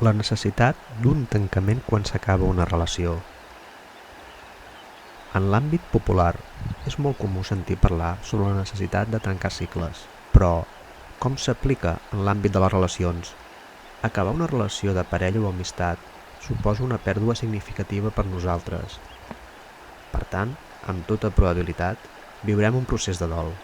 La necessitat d'un tancament quan s'acaba una relació. En l'àmbit popular, és molt comú sentir parlar sobre la necessitat de tancar cicles, però com s'aplica en l'àmbit de les relacions? Acabar una relació de parella o amistat suposa una pèrdua significativa per nosaltres. Per tant, amb tota probabilitat, viurem un procés de dol.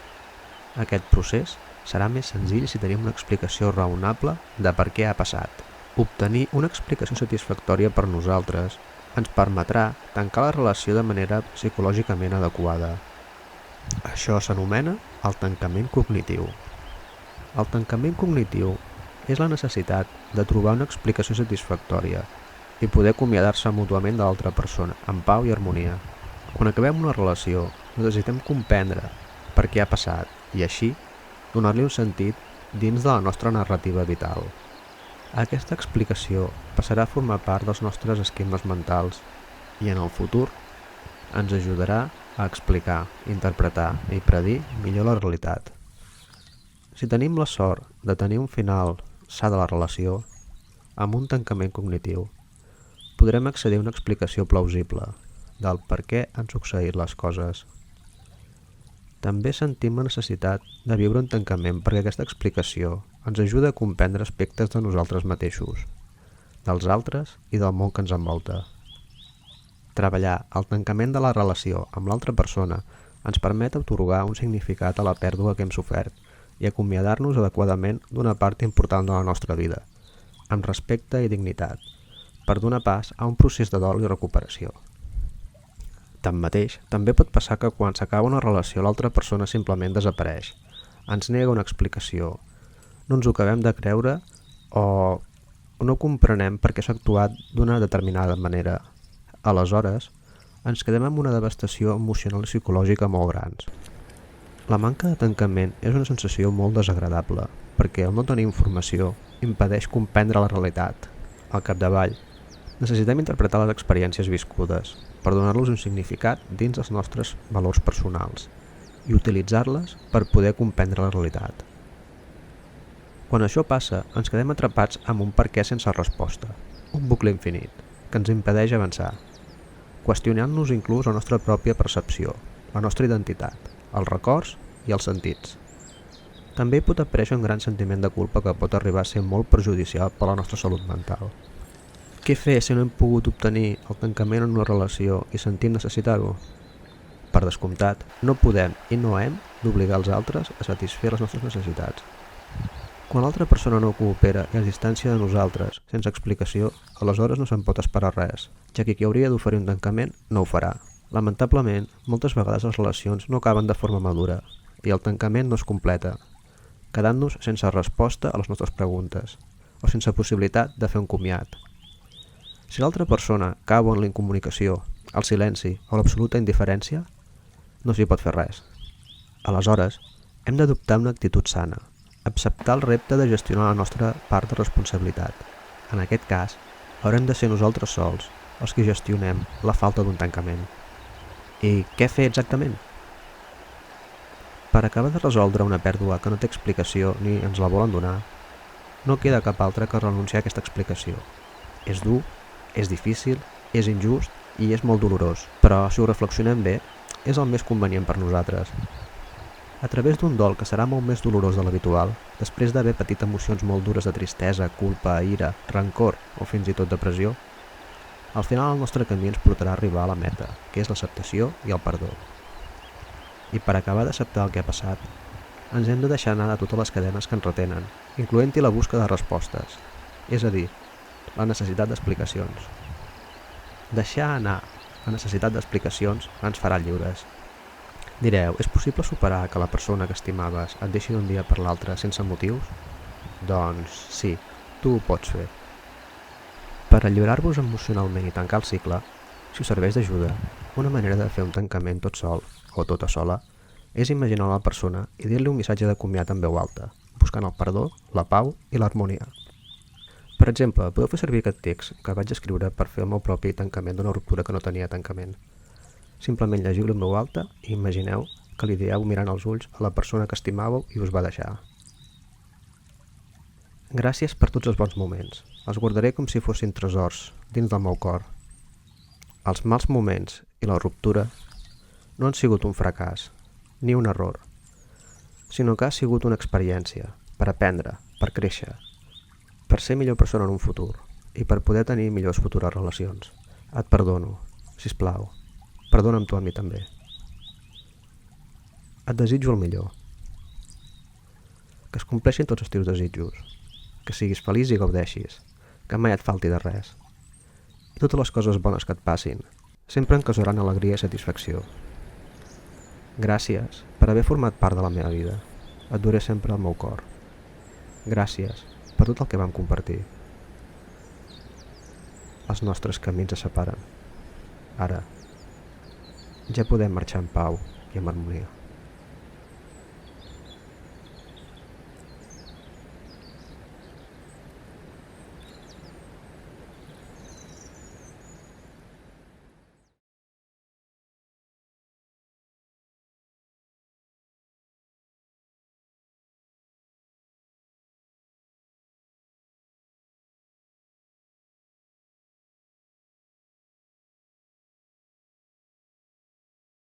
Aquest procés serà més senzill si tenim una explicació raonable de per què ha passat. Obtenir una explicació satisfactòria per nosaltres ens permetrà tancar la relació de manera psicològicament adequada. Això s'anomena el tancament cognitiu. El tancament cognitiu és la necessitat de trobar una explicació satisfactòria i poder acomiadar-se mútuament de l'altra persona amb pau i harmonia. Quan acabem una relació, necessitem comprendre per què ha passat i així donar-li un sentit dins de la nostra narrativa vital. Aquesta explicació passarà a formar part dels nostres esquemes mentals i en el futur ens ajudarà a explicar, interpretar i predir millor la realitat. Si tenim la sort de tenir un final sa de la relació, amb un tancament cognitiu, podrem accedir a una explicació plausible del per què han succeït les coses. També sentim la necessitat de viure un tancament perquè aquesta explicació ens ajuda a comprendre aspectes de nosaltres mateixos, dels altres i del món que ens envolta. Treballar el tancament de la relació amb l'altra persona ens permet atorgar un significat a la pèrdua que hem sofert i acomiadar-nos adequadament d'una part important de la nostra vida, amb respecte i dignitat, per donar pas a un procés de dol i recuperació. Tanmateix, també pot passar que quan s'acaba una relació l'altra persona simplement desapareix, ens nega una explicació, no ens ho acabem de creure o no comprenem per què s'ha actuat d'una determinada manera. Aleshores, ens quedem amb una devastació emocional i psicològica molt grans. La manca de tancament és una sensació molt desagradable, perquè el no tenir informació impedeix comprendre la realitat. Al capdavall, necessitem interpretar les experiències viscudes per donar-los un significat dins els nostres valors personals i utilitzar-les per poder comprendre la realitat. Quan això passa, ens quedem atrapats amb un per què sense resposta, un bucle infinit, que ens impedeix avançar, qüestionant-nos inclús la nostra pròpia percepció, la nostra identitat, els records i els sentits. També pot aparèixer un gran sentiment de culpa que pot arribar a ser molt perjudicial per a la nostra salut mental. Què fer si no hem pogut obtenir el tancament en una relació i sentim necessitar-ho? Per descomptat, no podem i no hem d'obligar els altres a satisfer les nostres necessitats. Quan l'altra persona no coopera i es distància de nosaltres, sense explicació, aleshores no se'n pot esperar res, ja que qui hauria d'oferir un tancament no ho farà. Lamentablement, moltes vegades les relacions no acaben de forma madura i el tancament no es completa, quedant-nos sense resposta a les nostres preguntes o sense possibilitat de fer un comiat. Si l'altra persona cau en la incomunicació, el silenci o l'absoluta indiferència, no s'hi pot fer res. Aleshores, hem d'adoptar una actitud sana, acceptar el repte de gestionar la nostra part de responsabilitat. En aquest cas, haurem de ser nosaltres sols els que gestionem la falta d'un tancament. I què fer exactament? Per acabar de resoldre una pèrdua que no té explicació ni ens la volen donar, no queda cap altre que renunciar a aquesta explicació. És dur, és difícil, és injust i és molt dolorós, però si ho reflexionem bé, és el més convenient per nosaltres. A través d'un dol que serà molt més dolorós de l'habitual, després d'haver patit emocions molt dures de tristesa, culpa, ira, rancor o fins i tot depressió, al final el nostre camí ens portarà a arribar a la meta, que és l'acceptació i el perdó. I per acabar d'acceptar el que ha passat, ens hem de deixar anar de totes les cadenes que ens retenen, incloent-hi la busca de respostes, és a dir, la necessitat d'explicacions. Deixar anar la necessitat d'explicacions ens farà lliures. Direu, és possible superar que la persona que estimaves et deixi d'un dia per l'altre sense motius? Doncs sí, tu ho pots fer. Per alliberar-vos emocionalment i tancar el cicle, si us serveix d'ajuda, una manera de fer un tancament tot sol o tota sola és imaginar la persona i dir-li un missatge de comiat en veu alta, buscant el perdó, la pau i l'harmonia. Per exemple, podeu fer servir aquest text que vaig escriure per fer el meu propi tancament d'una ruptura que no tenia tancament. Simplement llegiu-lo en veu alta i imagineu que li dieu mirant als ulls a la persona que estimàveu i us va deixar. Gràcies per tots els bons moments, Els guardaré com si fossin tresors dins del meu cor. Els mals moments i la ruptura no han sigut un fracàs, ni un error, sinó que ha sigut una experiència per aprendre, per créixer, per ser millor persona en un futur i per poder tenir millors futures relacions. Et perdono, sisplau, perdona'm tu a mi també. Et desitjo el millor. Que es compleixin tots els teus desitjos, que siguis feliç i gaudeixis, que mai et falti de res. I totes les coses bones que et passin sempre em causaran alegria i satisfacció. Gràcies per haver format part de la meva vida. Et duré sempre al meu cor. Gràcies per tot el que vam compartir. Els nostres camins se separen. Ara ja podem marxar en pau i amb harmonia.